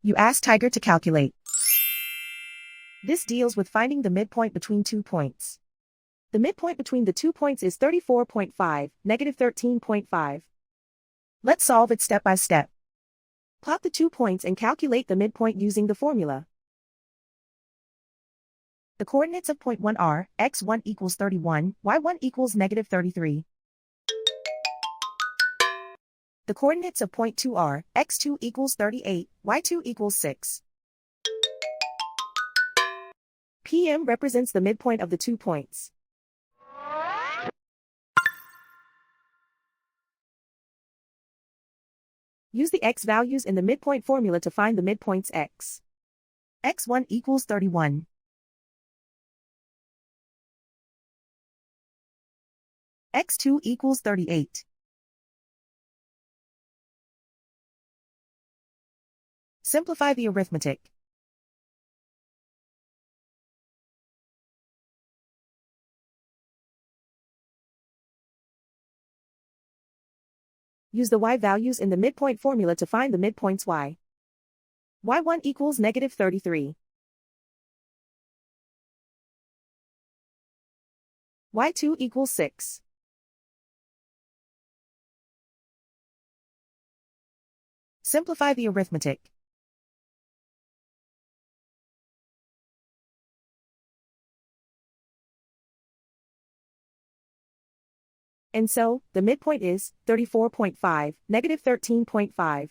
You ask Tiger to calculate. This deals with finding the midpoint between 2 points. The midpoint between the 2 points is 34.5, negative 13.5. Let's solve it step by step. Plot the 2 points and calculate the midpoint using the formula. The coordinates of point 1 are, x1 equals 31, y1 equals negative 33. The coordinates of point 2 are, x2 equals 38, y2 equals 6. PM represents the midpoint of the 2 points. Use the x values in the midpoint formula to find the midpoints x. x1 equals 31. x2 equals 38. Simplify the arithmetic. Use the y values in the midpoint formula to find the midpoints y. y1 equals negative 33. y2 equals 6. Simplify the arithmetic. And so, the midpoint is 34.5, negative 13.5.